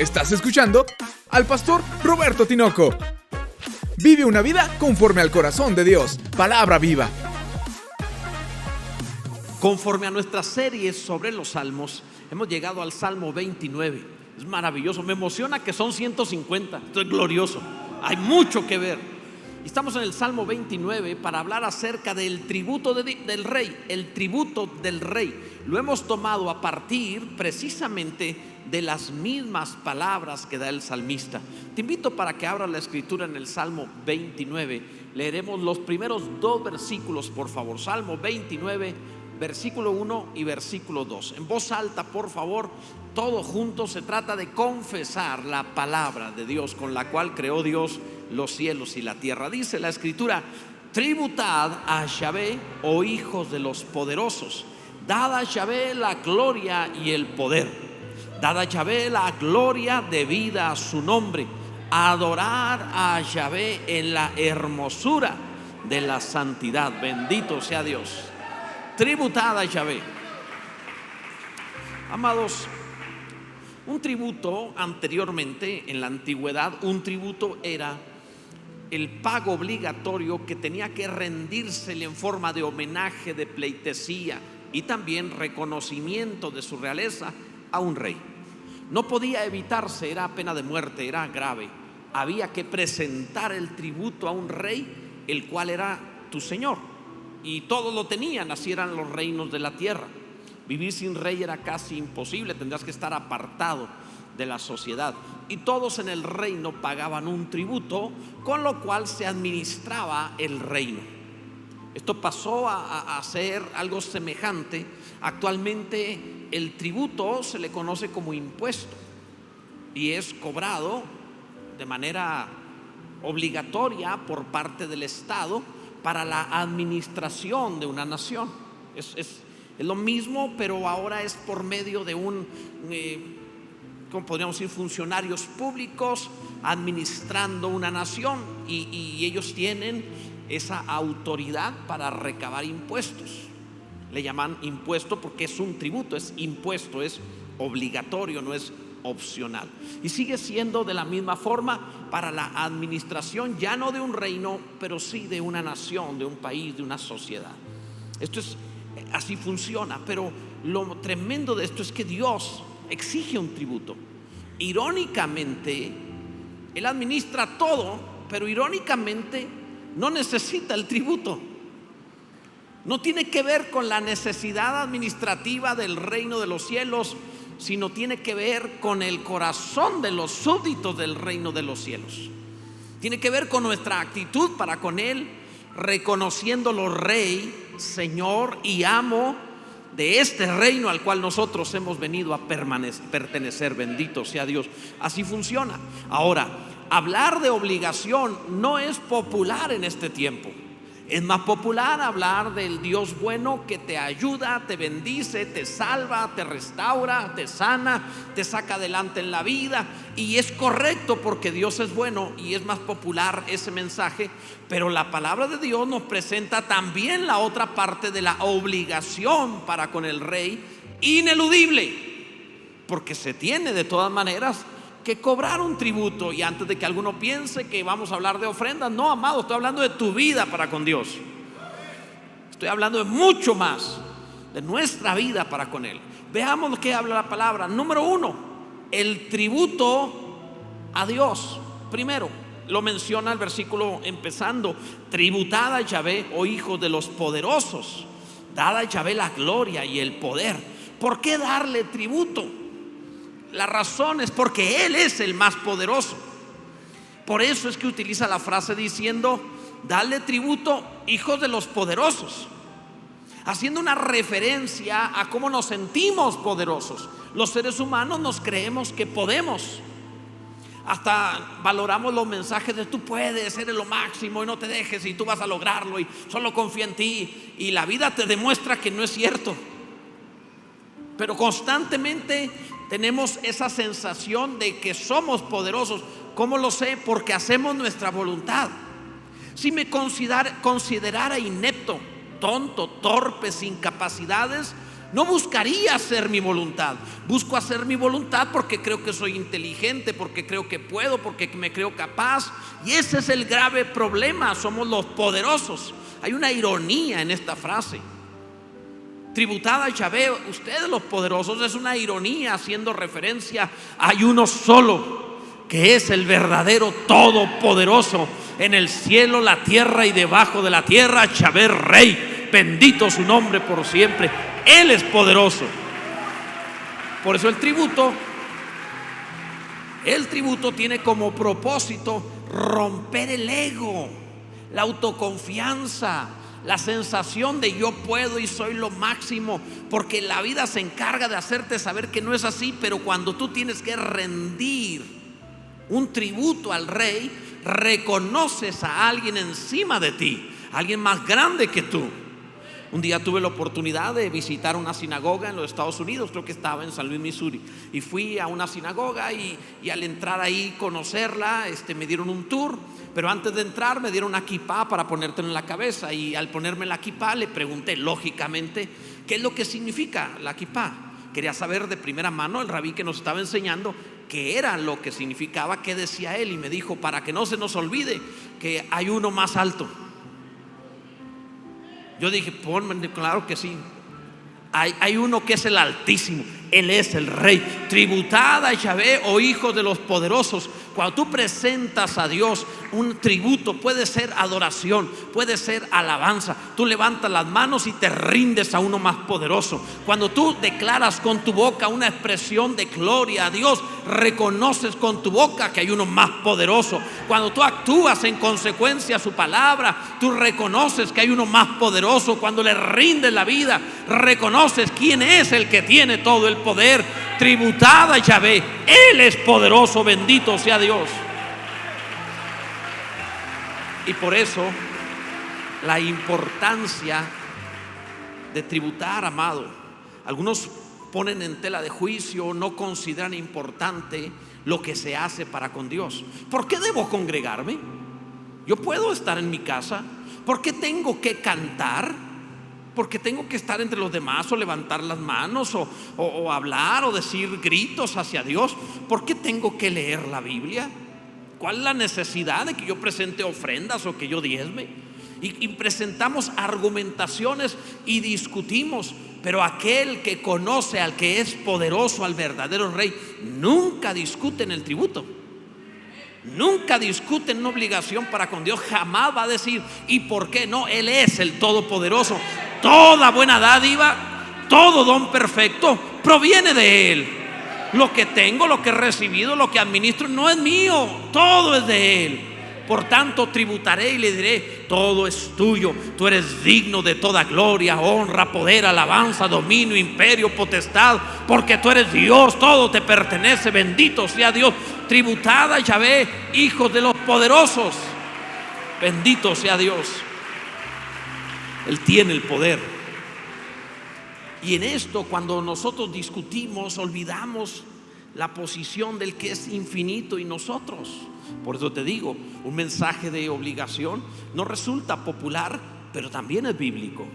Estás escuchando al pastor Roberto Tinoco. Vive una vida conforme al corazón de Dios. Palabra viva. Conforme a nuestra serie sobre los salmos, hemos llegado al Salmo 29. Es maravilloso, me emociona que son 150. Esto es glorioso, hay mucho que ver. Estamos en el Salmo 29 para hablar acerca del tributo del rey. El tributo del rey lo hemos tomado a partir precisamente de las mismas palabras que da el salmista. Te invito para que abras la escritura en el Salmo 29. Leeremos los primeros dos versículos, por favor. Salmo 29, versículo 1 y versículo 2. En voz alta, por favor, todo junto. Se trata de confesar la palabra de Dios con la cual creó Dios los cielos y la tierra. Dice la escritura: tributad a Yahvé, oh hijos de los poderosos. Dad a Yahvé la gloria y el poder. Dad a Yahvé la gloria debida a su nombre. Adorar a Yahvé en la hermosura de la santidad. Bendito sea Dios. Tributad a Yahvé. Amados, un tributo anteriormente, en la antigüedad, un tributo era el pago obligatorio que tenía que rendírsele en forma de homenaje, de pleitesía y también reconocimiento de su realeza a un rey. No podía evitarse, era pena de muerte, era grave. Había que presentar el tributo a un rey, el cual era tu señor, y todos lo tenían. Así eran los reinos de la tierra. Vivir sin rey era casi imposible, tendrías que estar apartado de la sociedad. Y todos en el reino pagaban un tributo, con lo cual se administraba el reino. Esto pasó a ser algo semejante. Actualmente el tributo se le conoce como impuesto y es cobrado de manera obligatoria por parte del Estado para la administración de una nación. Es lo mismo, pero ahora es por medio de como podríamos decir, funcionarios públicos administrando una nación, y ellos tienen esa autoridad para recabar impuestos. Le llaman impuesto porque es un tributo, es impuesto, es obligatorio, no es opcional. Y sigue siendo de la misma forma para la administración, ya no de un reino, pero sí de una nación, de un país, de una sociedad. Esto es, así funciona. Pero lo tremendo de esto es que Dios exige un tributo. Irónicamente, Él administra todo, pero irónicamente no necesita el tributo. No tiene que ver con la necesidad administrativa del reino de los cielos, sino tiene que ver con el corazón de los súbditos del reino de los cielos. Tiene que ver con nuestra actitud para con Él, reconociéndolo Rey, Señor y amo de este reino al cual nosotros hemos venido a pertenecer. Bendito sea Dios. Así funciona. Ahora, hablar de obligación no es popular en este tiempo. Es más popular hablar del Dios bueno que te ayuda, te bendice, te salva, te restaura, te sana, te saca adelante en la vida. Y es correcto porque Dios es bueno y es más popular ese mensaje. Pero la palabra de Dios nos presenta también la otra parte de la obligación para con el rey, ineludible, porque se tiene de todas maneras que cobrar un tributo. Y antes de que alguno piense que vamos a hablar de ofrendas, no, amado, estoy hablando de tu vida para con Dios. Estoy hablando de mucho más, de nuestra vida para con Él. Veamos lo que habla la palabra. Número 1, el tributo a Dios. Primero, lo menciona el versículo empezando: tributad a Yahvé, oh hijos de los poderosos. Dad a Yahvé la gloria y el poder. ¿Por qué darle tributo? La razón es porque Él es el más poderoso. Por eso es que utiliza la frase diciendo: dale tributo, hijos de los poderosos, haciendo una referencia a cómo nos sentimos poderosos. Los seres humanos nos creemos que podemos. Hasta valoramos los mensajes de tú puedes, eres lo máximo y no te dejes y tú vas a lograrlo y solo confía en ti. Y la vida te demuestra que no es cierto. Pero constantemente tenemos esa sensación de que somos poderosos. ¿Cómo lo sé? Porque hacemos nuestra voluntad. Si me considerara inepto, tonto, torpe, sin capacidades, No buscaría hacer mi voluntad. Busco hacer mi voluntad porque creo que soy inteligente, porque creo que puedo, porque me creo capaz. Y ese es el grave problema. Somos los poderosos. Hay una ironía en esta frase. Tributad a Yahvé, ustedes los poderosos, es una ironía haciendo referencia. Hay uno solo, que es el verdadero todopoderoso en el cielo, la tierra y debajo de la tierra. Yahvé Rey, bendito su nombre por siempre. Él es poderoso. Por eso el tributo tiene como propósito romper el ego, la autoconfianza, la sensación de yo puedo y soy lo máximo, porque la vida se encarga de hacerte saber que no es así. Pero cuando tú tienes que rendir un tributo al Rey, reconoces a alguien encima de ti, alguien más grande que tú. Un día tuve la oportunidad de visitar una sinagoga en los Estados Unidos, creo que estaba en San Luis, Missouri, y fui a una sinagoga y al entrar ahí, conocerla, me dieron un tour. Pero antes de entrar me dieron una kipá para ponértelo en la cabeza, y al ponerme la kipá le pregunté lógicamente qué es lo que significa la kipá. Quería saber de primera mano, el rabí que nos estaba enseñando, qué era lo que significaba, qué decía él, y me dijo: para que no se nos olvide que hay uno más alto. Yo dije: ponme, claro que sí. Hay uno que es el Altísimo, Él es el Rey. Tributad a Yahvé, oh hijos de los poderosos. Cuando tú presentas a Dios un tributo, puede ser adoración, puede ser alabanza. Tú levantas las manos y te rindes a uno más poderoso. Cuando tú declaras con tu boca una expresión de gloria a Dios, reconoces con tu boca que hay uno más poderoso. Cuando tú actúas en consecuencia a su palabra, tú reconoces que hay uno más poderoso. Cuando le rindes la vida, reconoces quién es el que tiene todo el poder. Tributad a Yahvé, Él es poderoso, bendito sea Dios. Y por eso la importancia de tributar, amado. Algunos ponen en tela de juicio, no consideran importante lo que se hace para con Dios. ¿Por qué debo congregarme? Yo puedo estar en mi casa. ¿Por qué tengo que cantar? Porque tengo que estar entre los demás, o levantar las manos, o hablar, o decir gritos hacia Dios. ¿Por qué tengo que leer la Biblia? ¿Cuál es la necesidad de que yo presente ofrendas o que yo diezme? Y presentamos argumentaciones y discutimos. Pero aquel que conoce al que es poderoso, al verdadero Rey, nunca discute en el tributo. Nunca discute en una obligación para con Dios. Jamás va a decir: ¿y por qué no? Él es el todopoderoso. Toda buena dádiva, todo don perfecto proviene de Él. Lo que tengo, lo que he recibido, lo que administro, no es mío, todo es de Él. Por tanto, tributaré y le diré: todo es tuyo. Tú eres digno de toda gloria, honra, poder, alabanza, dominio, imperio, potestad, porque tú eres Dios, todo te pertenece, bendito sea Dios. Tributad a Yahvé, hijos de los poderosos, bendito sea Dios. Él tiene el poder. Y en esto, cuando nosotros discutimos, olvidamos la posición del que es infinito y nosotros. Por eso te digo, un mensaje de obligación no resulta popular, pero también es bíblico.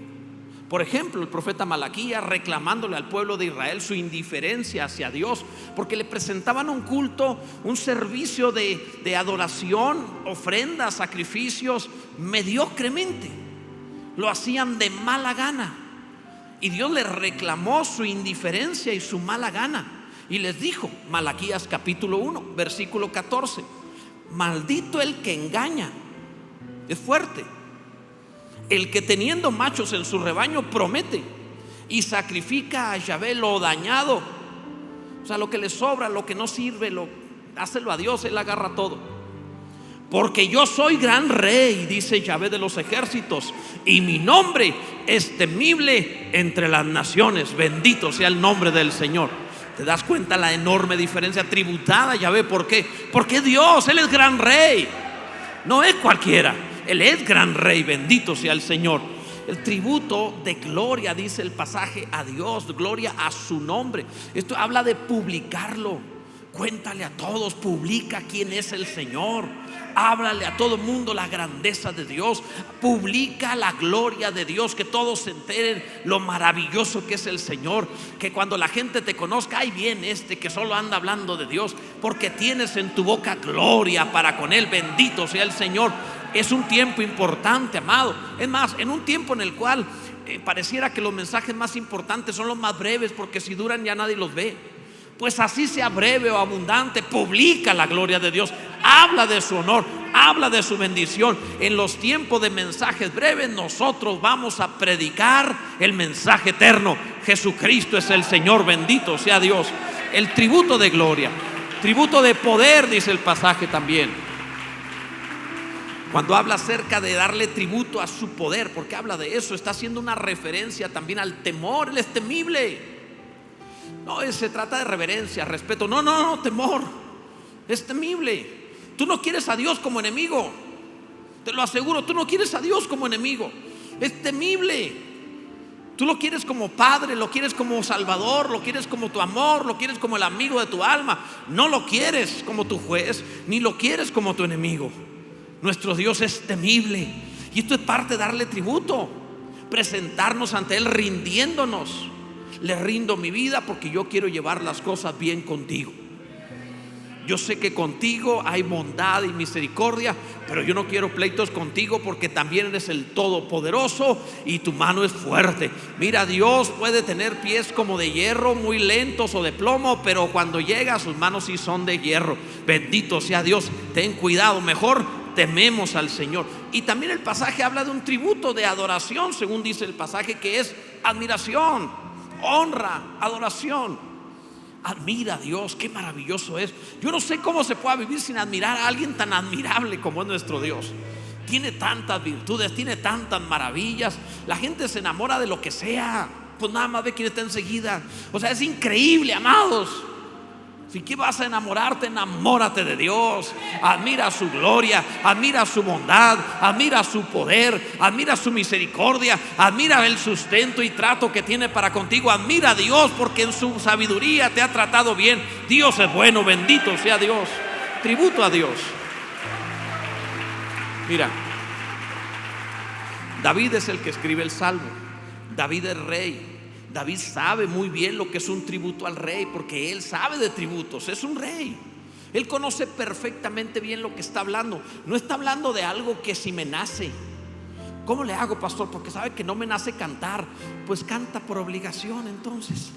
Por ejemplo, el profeta Malaquías, reclamándole al pueblo de Israel su indiferencia hacia Dios, porque le presentaban un culto, un servicio de adoración, ofrendas, sacrificios, mediocremente. Lo hacían de mala gana. Y Dios les reclamó su indiferencia y su mala gana. Y les dijo, Malaquías capítulo 1, versículo 14: maldito el que engaña. Es fuerte. El que teniendo machos en su rebaño promete y sacrifica a Yahvé lo dañado. O sea, lo que le sobra, lo que no sirve, hácelo a Dios, Él agarra todo. Porque yo soy gran rey, dice Yahvé de los ejércitos, y mi nombre es temible entre las naciones. Bendito sea el nombre del Señor. ¿Te das cuenta la enorme diferencia? Tributada a Yahvé. ¿Por qué? Porque Dios, Él es gran rey. No es cualquiera, Él es gran rey, bendito sea el Señor. El tributo de gloria, dice el pasaje, a Dios, gloria a su nombre. Esto habla de publicarlo. Cuéntale a todos, publica quién es el Señor. Háblale a todo mundo la grandeza de Dios. Publica la gloria de Dios, que todos se enteren lo maravilloso que es el Señor. Que cuando la gente te conozca, ahí viene este que solo anda hablando de Dios, porque tienes en tu boca gloria para con él. Bendito sea el Señor. Es un tiempo importante, amado. Es más, en un tiempo en el cual pareciera que los mensajes más importantes son los más breves, porque si duran ya nadie los ve. Pues así sea breve o abundante, publica la gloria de Dios, habla de su honor, habla de su bendición. En los tiempos de mensajes breves nosotros vamos a predicar el mensaje eterno. Jesucristo es el Señor, bendito sea Dios. El tributo de gloria, tributo de poder, dice el pasaje también. Cuando habla acerca de darle tributo a su poder, porque habla de eso, está haciendo una referencia también al temor. Él es temible. No, se trata de reverencia, respeto. No, temor. Es temible. Tú no quieres a Dios como enemigo. Te lo aseguro, tú no quieres a Dios como enemigo. Es temible. Tú lo quieres como Padre, lo quieres como Salvador, lo quieres como tu amor, lo quieres como el amigo de tu alma. No lo quieres como tu juez, ni lo quieres como tu enemigo. Nuestro Dios es temible. Y esto es parte de darle tributo, presentarnos ante Él rindiéndonos. Le rindo mi vida porque yo quiero llevar las cosas bien contigo. Yo sé que contigo hay bondad y misericordia, pero yo no quiero pleitos contigo, porque también eres el Todopoderoso y tu mano es fuerte. Mira, Dios puede tener pies como de hierro, muy lentos, o de plomo, pero cuando llega sus manos sí son de hierro. Bendito sea Dios. Ten cuidado, mejor tememos al Señor. Y también el pasaje habla de un tributo de adoración, según dice el pasaje, que es admiración, honra, adoración. Admira a Dios, qué maravilloso es. Yo no sé cómo se puede vivir sin admirar a alguien tan admirable como es nuestro Dios. Tiene tantas virtudes, tiene tantas maravillas. La gente se enamora de lo que sea, pues nada más ve quién está enseguida. O sea, es increíble, amados. Si qué vas a enamorarte, enamórate de Dios. Admira su gloria, admira su bondad, admira su poder, admira su misericordia, admira el sustento y trato que tiene para contigo. Admira a Dios, porque en su sabiduría te ha tratado bien. Dios es bueno, bendito sea Dios. Tributo a Dios. Mira, David es el que escribe el Salmo. David es rey. David sabe muy bien lo que es un tributo al rey, porque él sabe de tributos, es un rey. Él conoce perfectamente bien lo que está hablando. No está hablando de algo que si me nace. ¿Cómo le hago, pastor? Porque sabe que no me nace cantar. Pues canta por obligación entonces.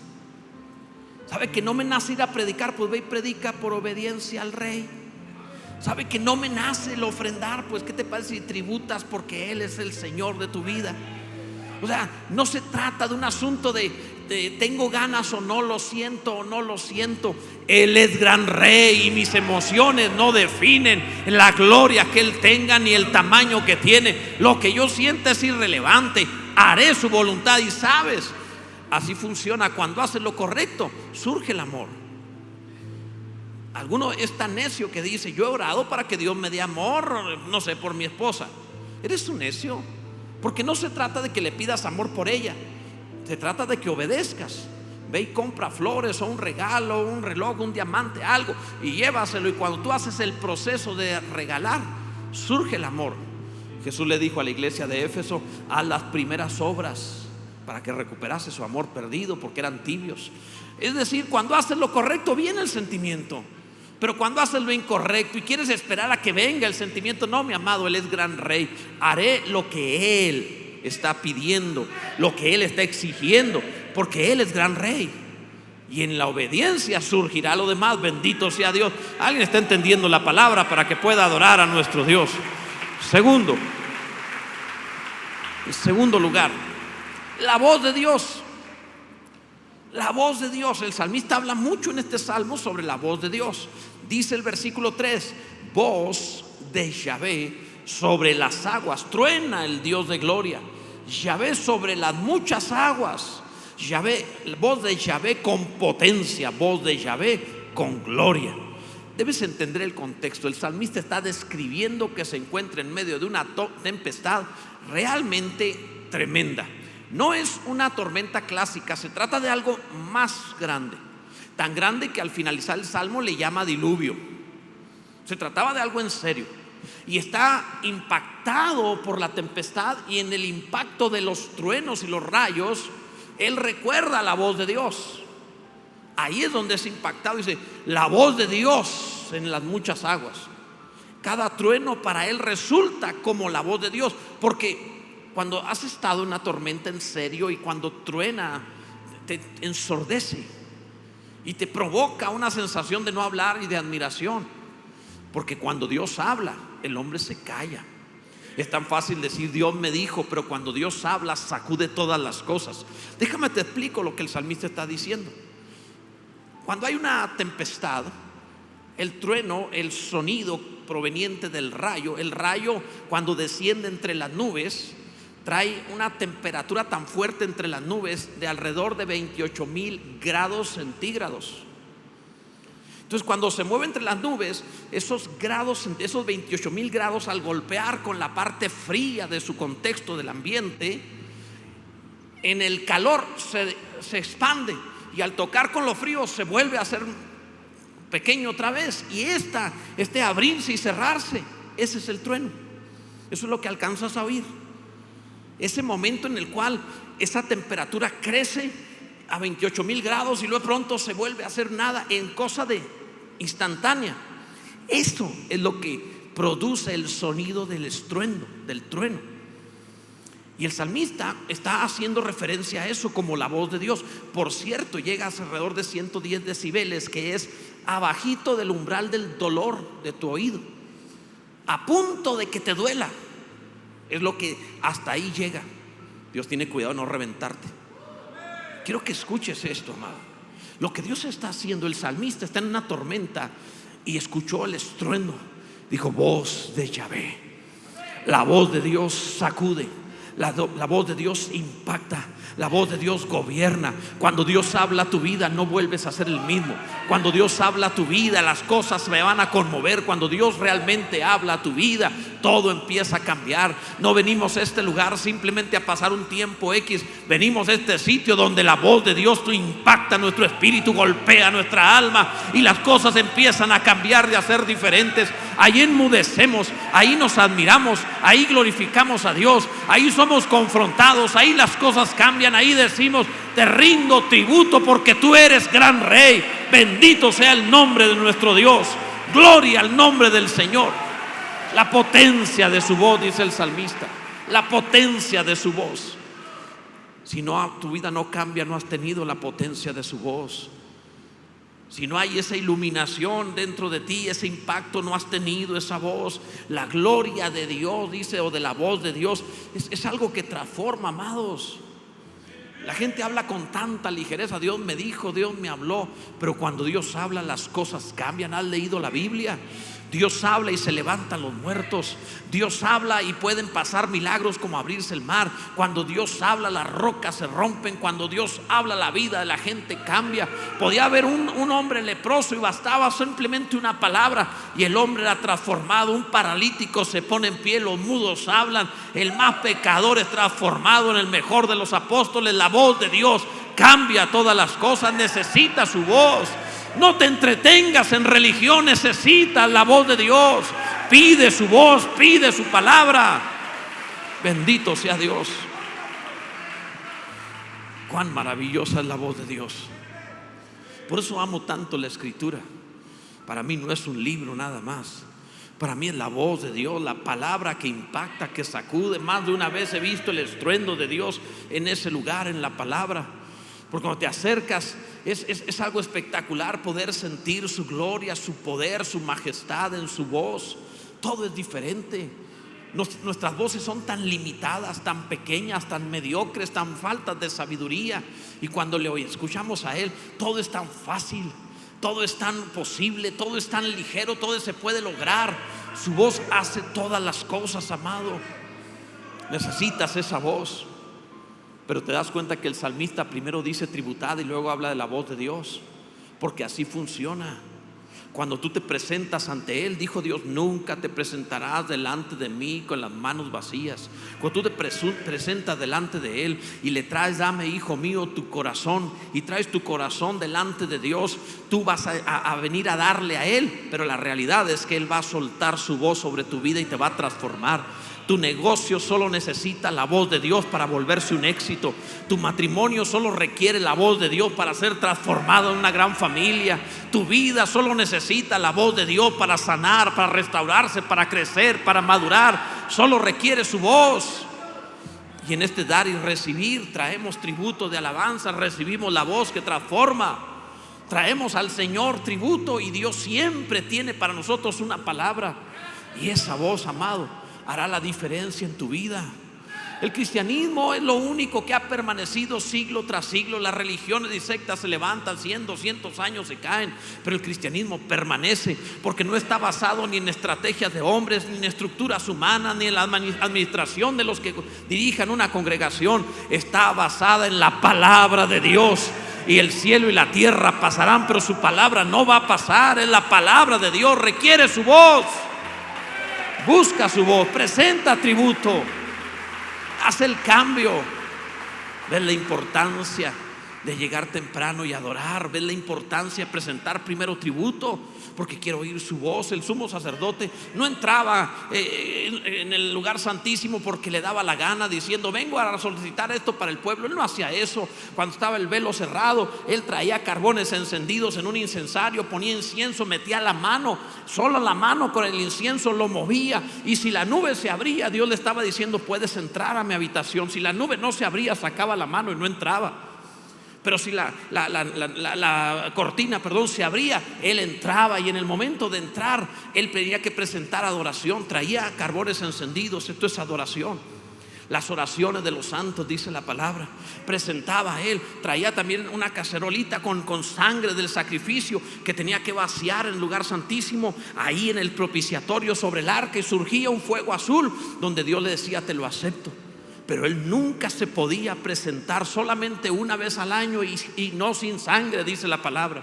Sabe que no me nace ir a predicar, pues ve y predica por obediencia al rey. Sabe que no me nace el ofrendar, pues ¿qué te parece si tributas porque Él es el Señor de tu vida? O sea, no se trata de un asunto de tengo ganas o no lo siento o no lo siento. Él es gran rey y mis emociones no definen la gloria que Él tenga ni el tamaño que tiene. Lo que yo siento es irrelevante. Haré su voluntad. Y sabes, así funciona. Cuando haces lo correcto, surge el amor. Alguno es tan necio que dice: yo he orado para que Dios me dé amor, no sé, por mi esposa. Eres un necio. Porque no se trata de que le pidas amor por ella, se trata de que obedezcas. Ve y compra flores o un regalo, un reloj, un diamante, algo, y llévaselo. Y cuando tú haces el proceso de regalar, surge el amor. Jesús le dijo a la iglesia de Éfeso: haz las primeras obras para que recuperase su amor perdido, porque eran tibios. Es decir, cuando haces lo correcto viene el sentimiento. Pero cuando haces lo incorrecto y quieres esperar a que venga el sentimiento, no, mi amado, Él es gran rey. Haré lo que Él está pidiendo, lo que Él está exigiendo, porque Él es gran rey. Y en la obediencia surgirá lo demás. Bendito sea Dios. ¿Alguien está entendiendo la palabra para que pueda adorar a nuestro Dios? Segundo, en segundo lugar, la voz de Dios. La voz de Dios. El salmista habla mucho en este salmo sobre la voz de Dios. Dice el versículo 3: voz de Yahvé sobre las aguas. Truena el Dios de gloria. Yahvé sobre las muchas aguas. Yahvé, voz de Yahvé con potencia, voz de Yahvé con gloria. Debes entender el contexto. El salmista está describiendo que se encuentra en medio de una tempestad realmente tremenda. No es una tormenta clásica, se trata de algo más grande. tan grande que al finalizar el salmo le llama diluvio. Se trataba de algo en serio. Y está impactado por la tempestad, y en el impacto de los truenos y los rayos, él recuerda la voz de Dios. Ahí es donde es impactado. Dice, la voz de Dios en las muchas aguas. Cada trueno para él resulta como la voz de Dios, porque cuando has estado en una tormenta en serio y cuando truena, te ensordece y te provoca una sensación de no hablar y de admiración, porque cuando Dios habla, el hombre se calla. Es tan fácil decir Dios me dijo, pero cuando Dios habla sacude todas las cosas. Déjame te explico lo que el salmista está diciendo. Cuando hay una tempestad, el trueno, el sonido proveniente del rayo, el rayo cuando desciende entre las nubes, trae una temperatura tan fuerte entre las nubes de alrededor de 28,000 grados centígrados. Entonces, cuando se mueve entre las nubes, esos 28,000 grados, al golpear con la parte fría de su contexto del ambiente, en el calor se expande, y al tocar con lo frío se vuelve a hacer pequeño otra vez. Y este abrirse y cerrarse, ese es el trueno. Eso es lo que alcanzas a oír. Ese momento en el cual esa temperatura crece a 28,000 grados y luego pronto se vuelve a hacer nada en cosa de instantánea. Eso es lo que produce el sonido del estruendo, del trueno. Y el salmista está haciendo referencia a eso como la voz de Dios. Por cierto, llega a alrededor de 110 decibeles, que es abajito del umbral del dolor de tu oído, a punto de que te duela. Es lo que hasta ahí llega. Dios tiene cuidado de no reventarte. Quiero que escuches esto, amado. Lo que Dios está haciendo, el salmista está en una tormenta y escuchó el estruendo. Dijo, voz de Yahvé. La voz de Dios sacude. La voz de Dios impacta. La voz de Dios gobierna. Cuando Dios habla a tu vida, no vuelves a ser el mismo. Cuando Dios habla a tu vida, las cosas me van a conmover. Cuando Dios realmente habla a tu vida, todo empieza a cambiar. No venimos a este lugar simplemente a pasar un tiempo X. Venimos a este sitio donde la voz de Dios impacta nuestro espíritu, golpea nuestra alma, y las cosas empiezan a cambiar, de a ser diferentes. Ahí enmudecemos, ahí nos admiramos, ahí glorificamos a Dios, ahí somos confrontados, ahí las cosas cambian, ahí decimos, te rindo tributo porque tú eres gran rey. Bendito sea el nombre de nuestro Dios. Gloria al nombre del Señor. La potencia de su voz, dice el salmista, la potencia de su voz. Si no, tu vida no cambia, no has tenido la potencia de su voz. Si no hay esa iluminación dentro de ti, ese impacto, no has tenido esa voz. La gloria de Dios, dice, o de la voz de Dios, es algo que transforma, amados. La gente habla con tanta ligereza, Dios me dijo, Dios me habló, pero cuando Dios habla las cosas cambian. ¿Has leído la Biblia? Dios habla y se levantan los muertos. Dios habla y pueden pasar milagros como abrirse el mar. Cuando Dios habla, las rocas se rompen. Cuando Dios habla, la vida de la gente cambia. Podía haber un hombre leproso y bastaba simplemente una palabra y el hombre era transformado. Un paralítico se pone en pie, los mudos hablan. El más pecador es transformado en el mejor de los apóstoles. La voz de Dios cambia todas las cosas. Necesita su voz. No te entretengas en religión, necesitas la voz de Dios. Pide su voz, pide su palabra. Bendito sea Dios. Cuán maravillosa es la voz de Dios. Por eso amo tanto la Escritura. Para mí no es un libro nada más. Para mí es la voz de Dios, la palabra que impacta, que sacude. Más de una vez he visto el estruendo de Dios en ese lugar, en la palabra. Porque cuando te acercas es algo espectacular poder sentir su gloria, su poder, su majestad en su voz. Todo es diferente. Nuestras voces son tan limitadas, tan pequeñas, tan mediocres, tan faltas de sabiduría. Y cuando le escuchamos a Él, todo es tan fácil, todo es tan posible, todo es tan ligero, todo se puede lograr. Su voz hace todas las cosas, amado. Necesitas esa voz. Pero te das cuenta que el salmista primero dice tributad y luego habla de la voz de Dios, porque así funciona. Cuando tú te presentas ante Él, dijo Dios, nunca te presentarás delante de mí con las manos vacías. Cuando tú te presentas delante de Él y le traes, dame, hijo mío, tu corazón, y traes tu corazón delante de Dios, tú vas a venir a darle a Él. Pero la realidad es que Él va a soltar su voz sobre tu vida y te va a transformar. Tu negocio solo necesita la voz de Dios para volverse un éxito. Tu matrimonio solo requiere la voz de Dios para ser transformado en una gran familia. Tu vida solo necesita la voz de Dios para sanar, para restaurarse, para crecer, para madurar. Solo requiere su voz. Y en este dar y recibir traemos tributo de alabanza, recibimos la voz que transforma. Traemos al Señor tributo y Dios siempre tiene para nosotros una palabra. Y esa voz, amado, hará la diferencia en tu vida. El cristianismo es lo único que ha permanecido siglo tras siglo. Las religiones y sectas se levantan 100, 200 años, se caen, pero el cristianismo permanece porque no está basado ni en estrategias de hombres, ni en estructuras humanas, ni en la administración de los que dirijan una congregación. Está basada en la palabra de Dios. Y el cielo y la tierra pasarán, pero su palabra no va a pasar. Es la palabra de Dios, requiere su voz. Busca su voz, presenta tributo, haz el cambio. Ves la importancia de llegar temprano y adorar. Ves la importancia de presentar primero tributo, porque quiero oír su voz. El sumo sacerdote no entraba en el lugar santísimo porque le daba la gana, diciendo, vengo a solicitar esto para el pueblo. Él no hacía eso. Cuando estaba el velo cerrado, él traía carbones encendidos en un incensario, ponía incienso, metía la mano, solo la mano con el incienso lo movía. Y si la nube se abría, Dios le estaba diciendo, puedes entrar a mi habitación. Si la nube no se abría, sacaba la mano y no entraba. Pero si la cortina, se abría, él entraba. Y en el momento de entrar, él tenía que presentar adoración. Traía carbones encendidos. Esto es adoración. Las oraciones de los santos, dice la palabra. Presentaba a él. Traía también una cacerolita con sangre del sacrificio que tenía que vaciar en el lugar santísimo. Ahí en el propiciatorio sobre el arca, y surgía un fuego azul donde Dios le decía, te lo acepto. Pero él nunca se podía presentar, solamente una vez al año, y no sin sangre, dice la palabra,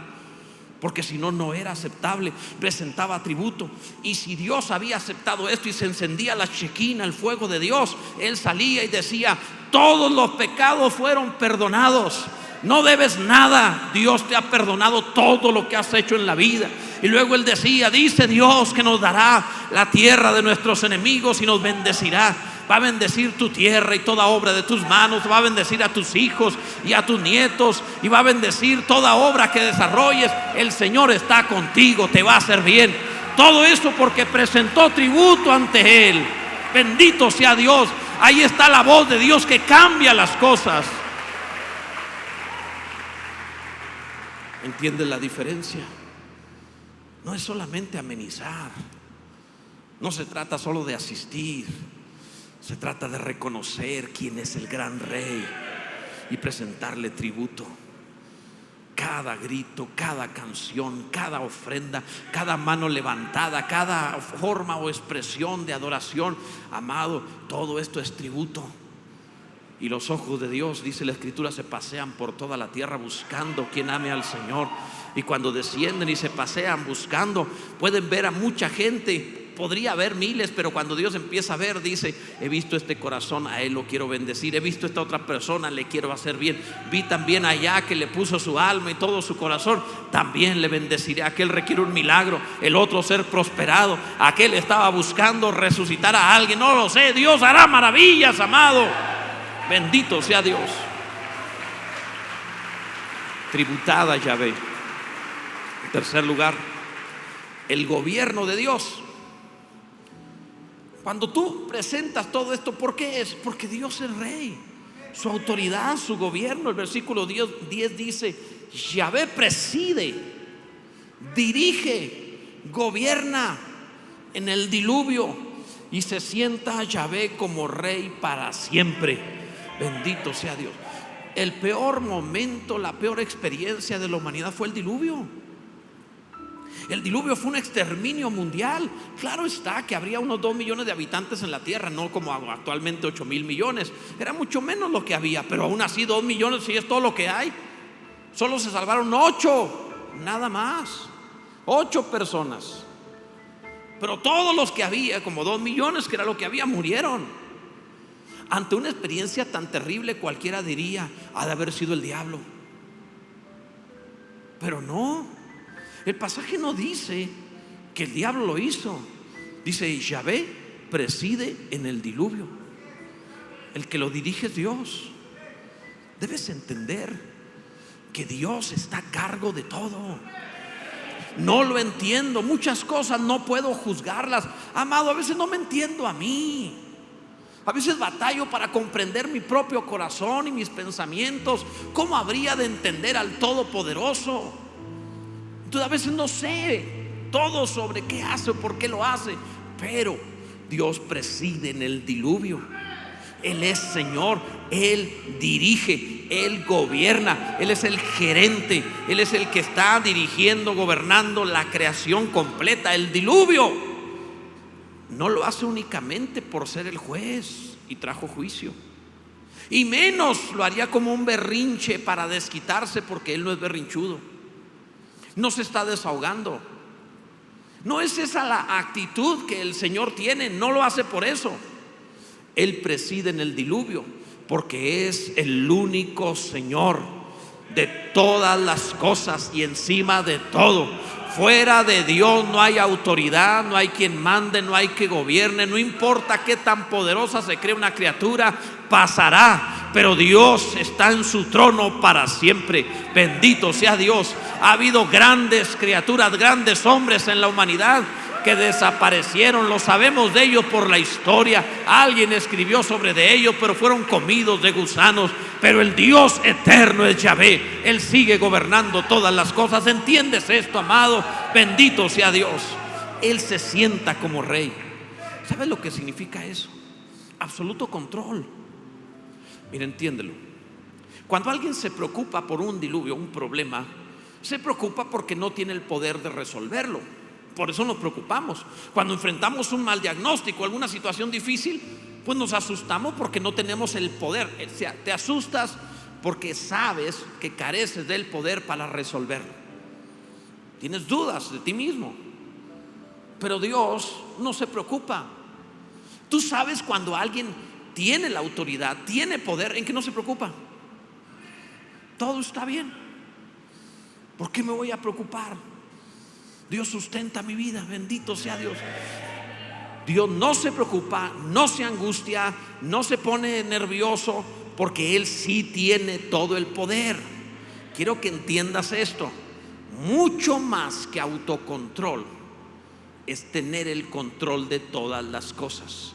porque si no, no era aceptable. Presentaba tributo. Y si Dios había aceptado esto y se encendía la chequina, el fuego de Dios, él salía y decía, todos los pecados fueron perdonados, no debes nada, Dios te ha perdonado todo lo que has hecho en la vida. Y luego él decía, dice Dios que nos dará la tierra de nuestros enemigos y nos bendecirá. Va a bendecir tu tierra y toda obra de tus manos. Va a bendecir a tus hijos y a tus nietos. Y va a bendecir toda obra que desarrolles. El Señor está contigo, te va a hacer bien. Todo eso porque presentó tributo ante Él. Bendito sea Dios. Ahí está la voz de Dios que cambia las cosas. ¿Entiendes la diferencia? No es solamente amenizar. No se trata solo de asistir. Se trata de reconocer quién es el gran rey y presentarle tributo. Cada grito, cada canción, cada ofrenda, cada mano levantada, cada forma o expresión de adoración, amado, todo esto es tributo. Y los ojos de Dios, dice la Escritura, se pasean por toda la tierra buscando quien ame al Señor. Y cuando descienden y se pasean buscando, pueden ver a mucha gente. Podría haber miles, pero cuando Dios empieza a ver, dice, he visto este corazón, a él lo quiero bendecir. He visto esta otra persona, le quiero hacer bien. Vi también allá que le puso su alma y todo su corazón, también le bendeciré. Aquel requiere un milagro, el otro ser prosperado. Aquel estaba buscando resucitar a alguien, no lo sé. Dios hará maravillas, amado. Bendito sea Dios. Tributada Yahvé. En tercer lugar, el gobierno de Dios. Cuando tú presentas todo esto, ¿por qué es? Porque Dios es rey. Su autoridad, su gobierno. El versículo 10 dice, Yahvé preside, dirige, gobierna en el diluvio, y se sienta Yahvé como rey para siempre. Bendito sea Dios. El peor momento, la peor experiencia de la humanidad fue el diluvio. El diluvio fue un exterminio mundial. Claro está que habría unos 2 millones de habitantes en la tierra, no como actualmente 8,000 millones. Era mucho menos lo que había, pero aún así 2 millones sí es todo lo que hay. Solo se salvaron 8, nada más. 8 personas. Pero todos los que había, como 2 millones, que era lo que había, murieron. Ante una experiencia tan terrible, cualquiera diría: ha de haber sido el diablo. Pero no, el pasaje no dice que el diablo lo hizo. Dice: Yahvé preside en el diluvio. El que lo dirige es Dios. Debes entender que Dios está a cargo de todo. No lo entiendo, muchas cosas no puedo juzgarlas. Amado, a veces no me entiendo a mí. A veces batallo para comprender mi propio corazón y mis pensamientos. ¿Cómo habría de entender al Todopoderoso? Entonces a veces no sé todo sobre qué hace o por qué lo hace. Pero Dios preside en el diluvio. Él es Señor, Él dirige, Él gobierna, Él es el gerente, Él es el que está dirigiendo, gobernando la creación completa. El diluvio no lo hace únicamente por ser el juez y trajo juicio, y menos lo haría como un berrinche para desquitarse, porque Él no es berrinchudo, no se está desahogando. No es esa la actitud que el Señor tiene, no lo hace por eso. Él preside en el diluvio porque es el único Señor de todas las cosas y encima de todo. Fuera de Dios no hay autoridad, no hay quien mande, no hay que gobierne. No importa qué tan poderosa se cree una criatura, pasará, pero Dios está en su trono para siempre. Bendito sea Dios. Ha habido grandes criaturas, grandes hombres en la humanidad que desaparecieron, lo sabemos de ellos por la historia. Alguien escribió sobre de ellos, pero fueron comidos de gusanos. Pero el Dios eterno es Yahvé. Él sigue gobernando todas las cosas. ¿Entiendes esto, amado? Bendito sea Dios. Él se sienta como rey. ¿Sabes lo que significa eso? Absoluto control. Mira, entiéndelo. Cuando alguien se preocupa por un diluvio, un problema, se preocupa porque no tiene el poder de resolverlo. Por eso nos preocupamos. Cuando enfrentamos un mal diagnóstico, alguna situación difícil, pues nos asustamos porque no tenemos el poder. O sea, te asustas porque sabes que careces del poder para resolverlo. Tienes dudas de ti mismo. Pero Dios no se preocupa. Tú sabes cuando alguien tiene la autoridad, tiene poder, en que no se preocupa. Todo está bien. ¿Por qué me voy a preocupar? Dios sustenta mi vida, bendito sea Dios. Dios no se preocupa, no se angustia, no se pone nervioso, porque Él sí tiene todo el poder. Quiero que entiendas esto. Mucho más que autocontrol es tener el control de todas las cosas.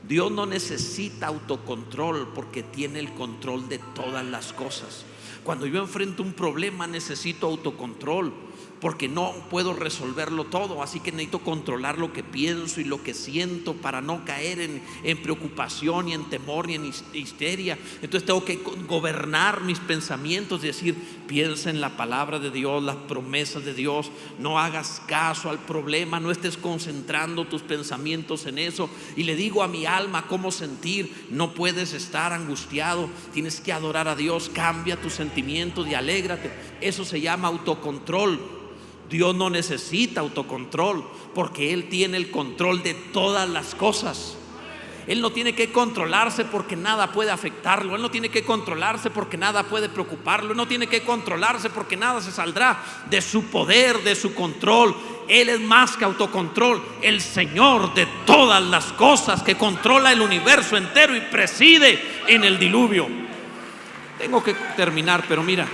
Dios no necesita autocontrol porque tiene el control de todas las cosas. Cuando yo enfrento un problema necesito autocontrol, porque no puedo resolverlo todo, así que necesito controlar lo que pienso y lo que siento para no caer en preocupación y en temor y en histeria. Entonces tengo que gobernar mis pensamientos, decir: piensa en la palabra de Dios, las promesas de Dios, no hagas caso al problema, no estés concentrando tus pensamientos en eso. Y le digo a mi alma cómo sentir. No puedes estar angustiado, tienes que adorar a Dios, cambia tus sentimientos y alégrate. Eso se llama autocontrol. Dios no necesita autocontrol porque Él tiene el control de todas las cosas. Él no tiene que controlarse porque nada puede afectarlo. Él no tiene que controlarse porque nada puede preocuparlo. Él no tiene que controlarse porque nada se saldrá de su poder, de su control. Él es más que autocontrol, el Señor de todas las cosas, que controla el universo entero y preside en el diluvio. Tengo que terminar, pero mira,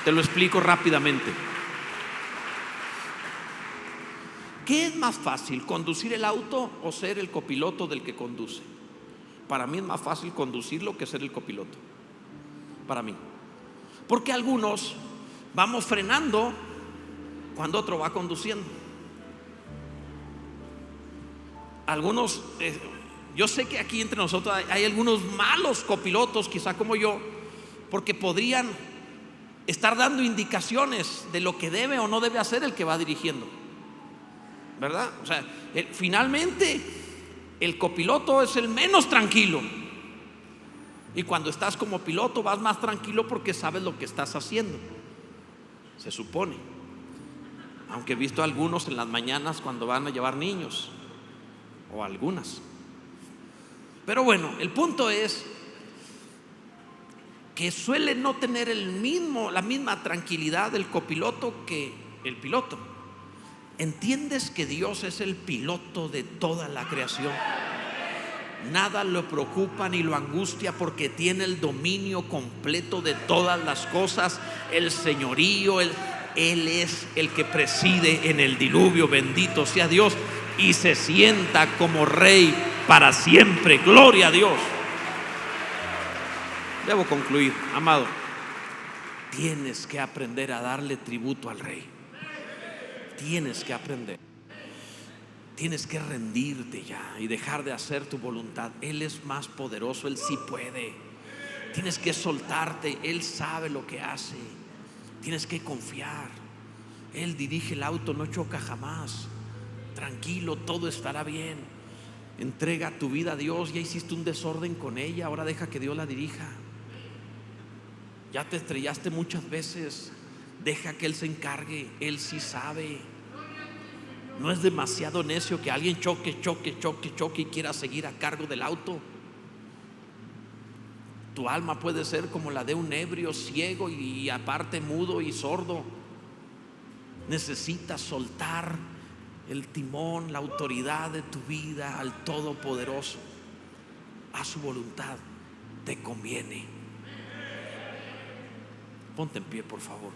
te lo explico rápidamente. ¿Qué es más fácil, conducir el auto o ser el copiloto del que conduce? Para mí es más fácil conducirlo que ser el copiloto. Para mí. Porque algunos vamos frenando cuando otro va conduciendo. Algunos, yo sé que aquí entre nosotros hay algunos malos copilotos, quizá como yo, porque podrían estar dando indicaciones de lo que debe o no debe hacer el que va dirigiendo, ¿verdad? O sea, finalmente el copiloto es el menos tranquilo. Y cuando estás como piloto vas más tranquilo porque sabes lo que estás haciendo, se supone. Aunque he visto a algunos en las mañanas cuando van a llevar niños, o algunas. Pero bueno, el punto es que suele no tener la misma tranquilidad del copiloto que el piloto. ¿Entiendes que Dios es el piloto de toda la creación? Nada lo preocupa ni lo angustia, porque tiene el dominio completo de todas las cosas, el señorío. Él es el que preside en el diluvio, bendito sea Dios, y se sienta como rey para siempre. Gloria a Dios. Debo concluir, amado. Tienes que aprender a darle tributo al rey. Tienes que aprender. Tienes que rendirte ya y dejar de hacer tu voluntad. Él es más poderoso, Él sí puede. Tienes que soltarte, Él sabe lo que hace. Tienes que confiar. Él dirige el auto, no choca jamás. Tranquilo, todo estará bien. Entrega tu vida a Dios. Ya hiciste un desorden con ella, ahora deja que Dios la dirija. Ya te estrellaste muchas veces, deja que Él se encargue. Él sí sabe. No es demasiado necio que alguien choque y quiera seguir a cargo del auto. Tu alma puede ser como la de un ebrio, ciego y aparte mudo y sordo. Necesitas soltar el timón, la autoridad de tu vida al Todopoderoso. A su voluntad te conviene. Ponte en pie, por favor.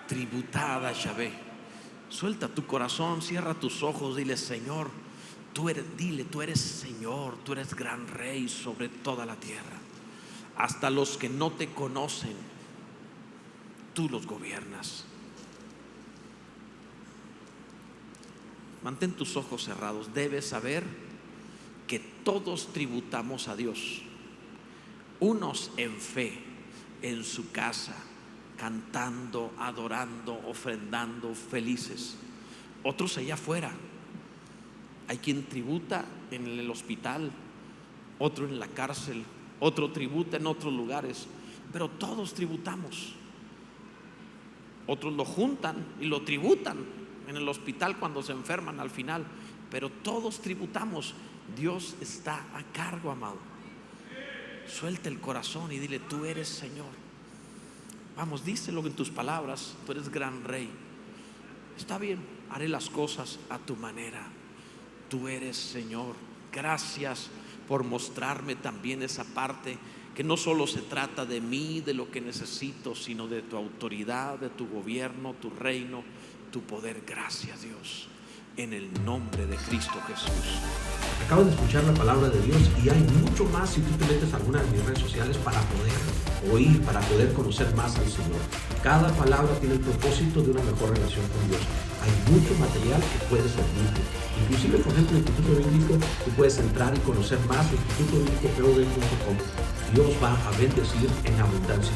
Tributada Yahvé. Suelta tu corazón, cierra tus ojos, dile: Señor, tú eres Señor, tú eres gran rey sobre toda la tierra. Hasta los que no te conocen, tú los gobiernas. Mantén tus ojos cerrados. Debes saber que todos tributamos a Dios. Unos en fe, en su casa, cantando, adorando, ofrendando, felices. Otros allá afuera. Hay quien tributa en el hospital, otro en la cárcel, otro tributa en otros lugares, pero todos tributamos. Otros lo juntan y lo tributan en el hospital cuando se enferman al final, pero todos tributamos. Dios está a cargo, amado. Suelta el corazón y dile: tú eres Señor. Vamos, díselo en tus palabras: tú eres gran rey. Está bien, haré las cosas a tu manera. Tú eres Señor. Gracias por mostrarme también esa parte, que no solo se trata de mí, de lo que necesito, sino de tu autoridad, de tu gobierno, tu reino, tu poder. Gracias, Dios, en el nombre de Cristo Jesús. Acabas de escuchar la palabra de Dios, y hay mucho más si tú te metes a alguna de mis redes sociales para poder oír, para poder conocer más al Señor. Cada palabra tiene el propósito de una mejor relación con Dios. Hay mucho material que puede servirte. Inclusive, por ejemplo, el Instituto Bíblico, tú puedes entrar y conocer más. institutobíblico.com. Dios va a bendecir en abundancia.